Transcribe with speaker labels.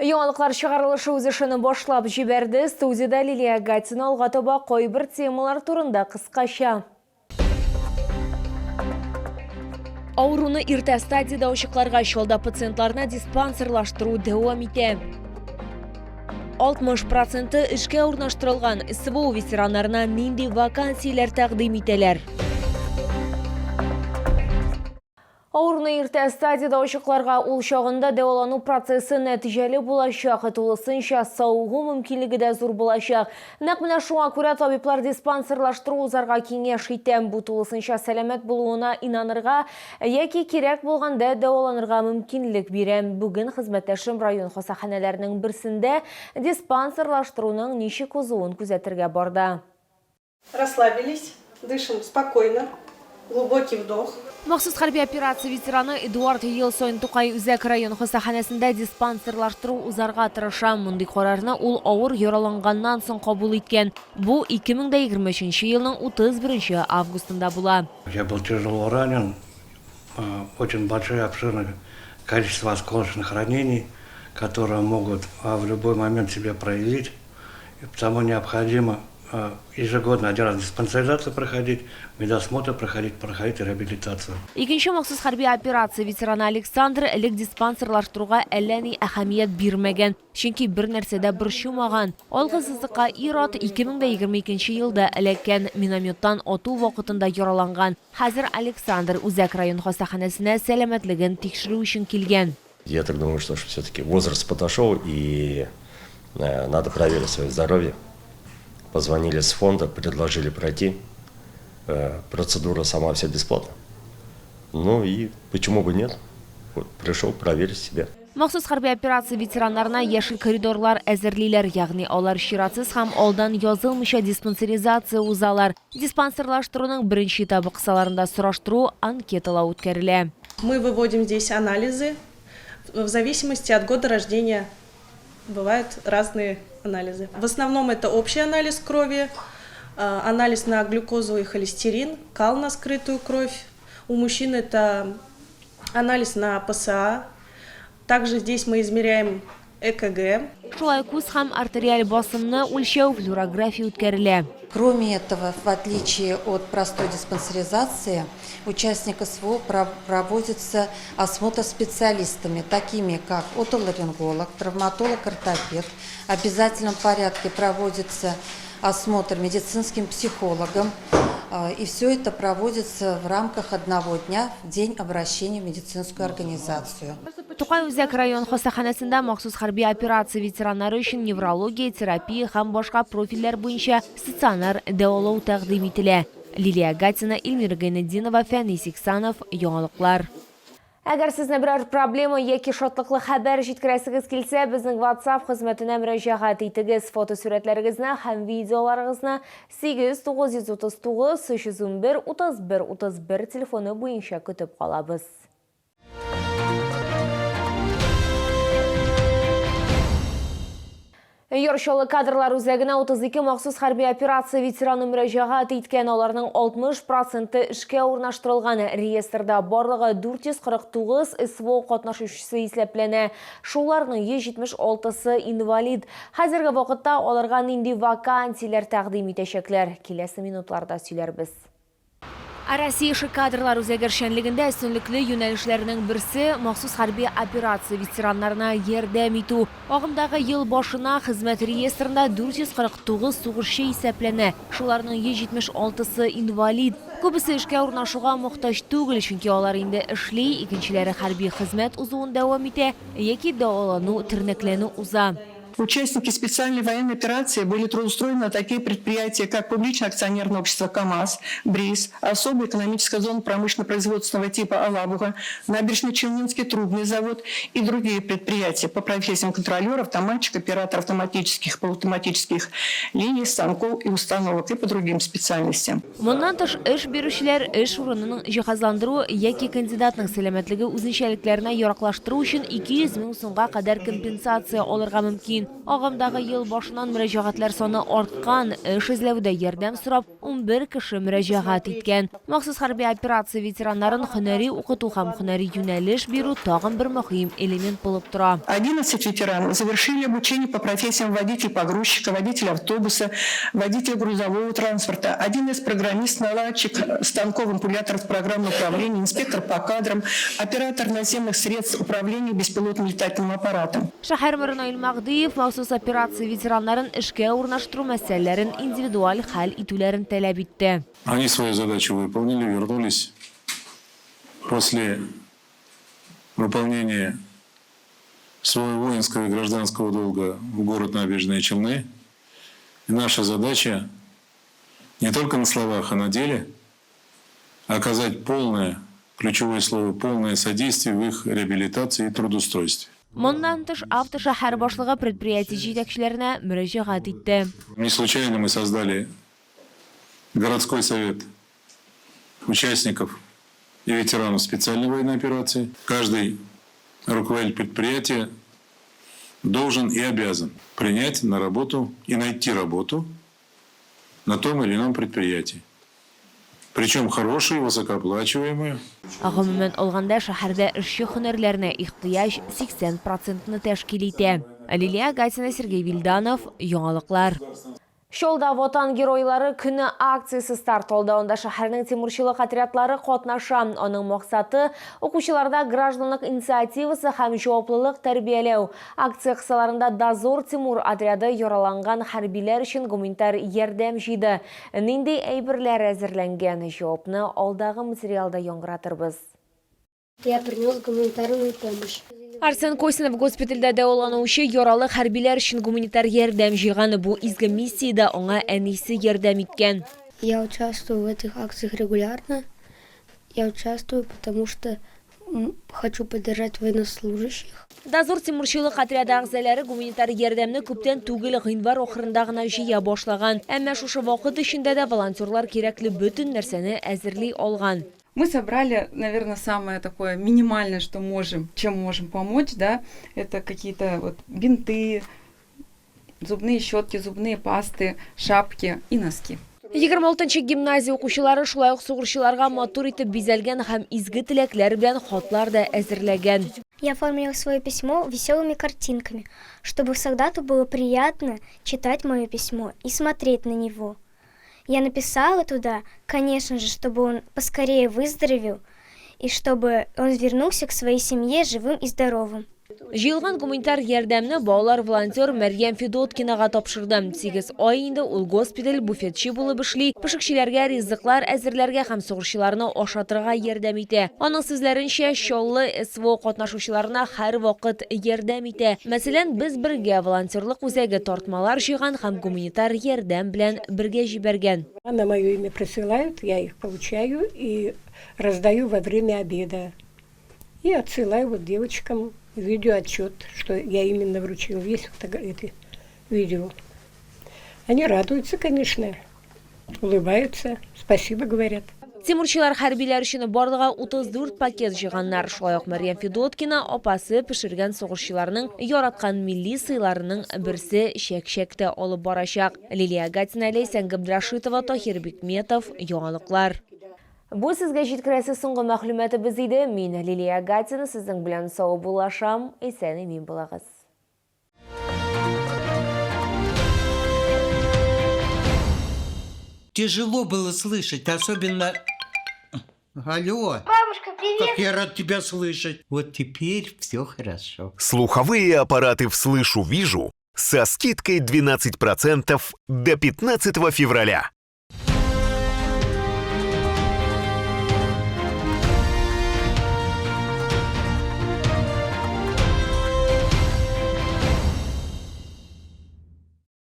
Speaker 1: Яңалыклар чыгарылышы үз эшен башлап җибәрде. Студияда Лилия Гатина алга таба кайбер темалар турында кыскача. Ауруны иртә стадияда ошыкларга чалда пациентларына диспансерлаштыру дәвам итә. 60% эшкә урнаштырылган СВО ветераннарына нинди вакансияләр тәкъдим итәләр? Ауруны иртә стадияда ошыкларга ул чагында дәвалану процессы нәтиҗәле булачак, тулысынча сауыгу мөмкинлеге дә зур булачак. Нәкъ менә шуңа күрә табиблар диспансерлаштыру узарга киңәш итә. Бу тулысынча сәламәт булуына инанырга яки кирәк булганда дәваланырга мөмкинлек бирә. Бүген хезмәттәшем район хастаханәләренең берсендә диспансерлаштыруның ничек узуын күзәтергә барды.
Speaker 2: Расслабились, дышим спокойно, глубокий вдох.
Speaker 1: Махсус хәрби операция ветераны Эдуард ел сайын Тукай үзәк район хастаханәсендә диспансерлаштыру узарга тырыша. Мондый карарны ул авыр яраланганнан соң кабул иткән. Бу 2023 елның 31 августында була.
Speaker 3: Я был тяжело ранен, очень большое обширное количество осколочных ранений, которые могут в любой момент себя проявить. И потому необходимо ежегодно один раз диспансеризацию проходить, медосмотр проходить реабилитацию.
Speaker 1: Икенче махсус хәрби операция ветераны Александр элек диспансерлаштыруга әллә ни әһәмият бирмәгән, чөнки бер нәрсәдә борчылмаган. Алгысызлыкка ир-ат 2022 елда эләккән, минометтан ату вакытында яраланган. Хәзер Александр үзәк район хастаханәсенә сәламәтлеген тикшерү өчен килгән.
Speaker 4: Я так думаю, что все-таки возраст подошел и надо проверить свое здоровье. Позвонили с фонда, предложили пройти. Процедура сама вся бесплатна. Ну и почему бы нет? Вот, пришел проверить себя.
Speaker 1: Махсус хәрби операция ветераннарына яшел коридорлар әзерлиләр, ягъни алар чиратсыз һәм алдан язылмыйча диспансеризация узалар. Диспансерлаштыруның беренче этабы кысаларында сораштыру анкеталау үткәрелә.
Speaker 2: Мы выводим здесь анализы. В зависимости от года рождения бывают разные анализы. В основном это общий анализ крови, анализ на глюкозу и холестерин, кал на скрытую кровь. У мужчин это анализ на ПСА. Также здесь мы измеряем ЭКГ.
Speaker 1: Шулай күз һәм артериаль басымны үлчәү флюорография үткәрелә.
Speaker 5: Кроме этого, в отличие от простой диспансеризации, участника СВО проводится осмотр специалистами, такими как отоларинголог, травматолог-ортопед. В обязательном порядке проводится осмотр медицинским психологом. И все это проводится в рамках одного дня в день обращения в медицинскую организацию.
Speaker 1: Тукай үзәк район хастаханәсендә махсус хәрби операция ветераннары өчен неврология, терапия һәм башка профильләр буенча стационар дәвалау тәкъдим ителә. Лилия Гатина, Эльмира Гайнетдинова, Фәнис Иксанов, Яңалыклар. Әгәр сезне берәр проблема яки шатлыклы хәбәр җиткерәсегез килсә, безнең WhatsApp хезмәтенә мөрәҗәгать итегез. Фотосурәтләрегезне һәм видеоларыгызны 8939 311 31 31 телефоны буенча көтеп калабыз. Яршалы кадрлар үзәгенә 32 махсус хәрби операция ветераны мөрәҗәгать иткән, аларның 60% эшкә урнаштырылган. Реестрда барлыгы 449 СВО катнашучысы исәпләнә. Шуларның 176-сы инвалид. Хәзерге вакытта аларга нинди вакансияләр тәкъдим итәчәкләр? Киләсе минутларда сөйләрбез. Россия кадрлар үзәге эшчәнлегендә өстенлекле юнәлешләрнең берсе махсус хәрби операция ветераннарына ярдәм итү. Агымдагы ел башына хезмәт реестрында 449 сугышчы исәпләнә. Шуларның 176-сы инвалид. Күбесе эшкә урнашуга мохтаҗ түгел, чөнки алар инде эшли, икенчеләре хәрби хезмәт узуын дәвам итә яки дәвалану, тернәкләнү уза.
Speaker 6: Участники специальной военной операции были трудоустроены на такие предприятия, как публичное акционерное общество КАМАЗ, БРИЗ, особая экономическая зона промышленно-производственного типа Алабуга, Набережно-Челнинский трубный завод и другие предприятия по профессиям контролера, автоматчик, оператор автоматических, полуавтоматических линий, станков и установок и по другим специальностям.
Speaker 1: Моннан тыш эш бирүчеләр эш урынының җиһазландыру яки кандидатның сәламәтлеге үзенчәлекләренә яраклаштыру өчен 200 мең сумга кадәр компенсация алырга мөмкин. ителгән. Агымдагы ел башыннан мөрәҗәгатьләр саны арткан, эш эзләүдә ярдәм сорап 11 кеше мөрәҗәгать иткән. Махсус хәрби операция ветераннарын һөнәри укыту һәм һөнәри юнәлеш бирү тагын бер мөһим элемент булып тора.
Speaker 6: 11 ветеранов завершили обучение по профессиям водитель-погрузчика, водитель автобуса, водитель грузового транспорта. Один из программист-наладчик станков импуляторов программного управления, инспектор по кадрам, оператор наземных средств управления беспилотным летательным аппаратом.
Speaker 1: Шәһәр мэры Наил Магдиев махсус операция ветераннарын эшкә урнаштыру мәсьәләләрен индивидуаль хәл итүләрен таләп итте.
Speaker 7: Они свою задачу выполнили, вернулись после выполнения своего воинского и гражданского долга в город Набережные Челны. И наша задача не только на словах, а на деле оказать полное, ключевое слово, полное содействие в их реабилитации и трудоустройстве.
Speaker 1: Моннан тыш автошәһәр башлыгы предприятие җитәкчеләренә мөрәҗәгать итте.
Speaker 7: Не случайно мы создали городской совет участников и ветеранов специальной военной операции. Каждый руководитель предприятия должен и обязан принять на работу и найти работу на том или ином предприятии. Причем хорошую, высокооплачиваемую.
Speaker 1: Гомумән алганда шәһәрдә эшче һөнәрләренә ихтыяҗ 80% тәшкил итә. Лилия Гатина, Сергей Вильданов, Яңалыклар. Шолда Ватан геройлары көне акциясы старт алды. Онда шәһәрнең тимурчылык отрядлары катнаша. Аның максаты укучыларда гражданлык инициативасы һәм җаваплылык тәрбияләү. Акция кысаларында Дозор Тимур отряды яраланган хәрбиләр өчен гуманитар ярдәм җыйды. Нинди әйберләр әзерләнгән? Җавапны алдагы материалда яңгыратырбыз.
Speaker 8: Я принес гуманитарную помощь.
Speaker 1: Арсен Косинов госпитальдә дәваланучы яралы хәрбиләр өчен гуманитар ярдәм җыйган. Бу изге миссиядә аңа әнисе ярдәм иткән.
Speaker 8: Я участвую в этих акциях регулярно. Я участвую, потому что хочу поддержать военнослужащих.
Speaker 1: Дозор Тимурчылык отряды әгъзалары гуманитар ярдәмне күптән түгел гыйнвар ахырында гына җыя башлаган. Әмма шушы вакыт эчендә дә волонтерлар кирәкле бөтен нәрсәне әзерли алган.
Speaker 9: Мы собрали, наверное, самое такое минимальное, что можем, чем можем помочь, да, это какие-то вот бинты, зубные щетки, зубные пасты, шапки и носки.
Speaker 1: 26-нчы гимназия укучылары шулай ук сугышчыларга матур итеп бизәлгән һәм изге теләкләр белән хатлар да әзерләгән.
Speaker 8: Я оформила свое письмо веселыми картинками, чтобы солдату было приятно читать мое письмо и смотреть на него. Я написала туда, конечно же, чтобы он поскорее выздоровел и чтобы он вернулся к своей семье живым и здоровым.
Speaker 1: Җыелган гуманитар ярдәмне балалар волонтер Мәрьям Федоткинага тапшырды. 8 ай инде ул госпиталь буфетчы булып эшли, пешекчеләргә ризыклар әзерләргә һәм сугышчыларны ашатырга ярдәм итә. Аның сүзләренчә, Чаллы СВО катнашучыларына һәр вакыт ярдәм итә. Мәсәлән, без бергә волонтерлык үзәге тартмалар җыйган һәм гуманитар ярдәм белән бергә җибәргән.
Speaker 10: На мое имя присылают, я их получаю и раздаю во время обеда. И отсылаю вот девочкам видеоотчет, что я именно вручил. Есть вот это видео. Они радуются, конечно, улыбаются, спасибо говорят.
Speaker 1: Тимурчылар хәрбиләр өчен барлыгы 34 пакет җыйганнар. Шулай ук Мәрьям Федоткина апасы пешергән сугышчыларның яраткан милли сыйларының берсе чәк-чәктә алып барачак. Лилия Гатина, Лейсән Габдрашитова, Тахир Бикметов, Яңалыклар. Бу сезгә җиткерәсе соңгы мәгълүматыбыз иде. Мин Лилия Гатина, сезнең белән сау булашам. Исән имин булагыз.
Speaker 11: Тяжело было слышать, особенно... Алло.
Speaker 8: Бабушка, привет!
Speaker 11: Как я рад тебя слышать. Вот теперь все хорошо.
Speaker 12: Слуховые аппараты «Вслышу-вижу» со скидкой 12% до 15 февраля.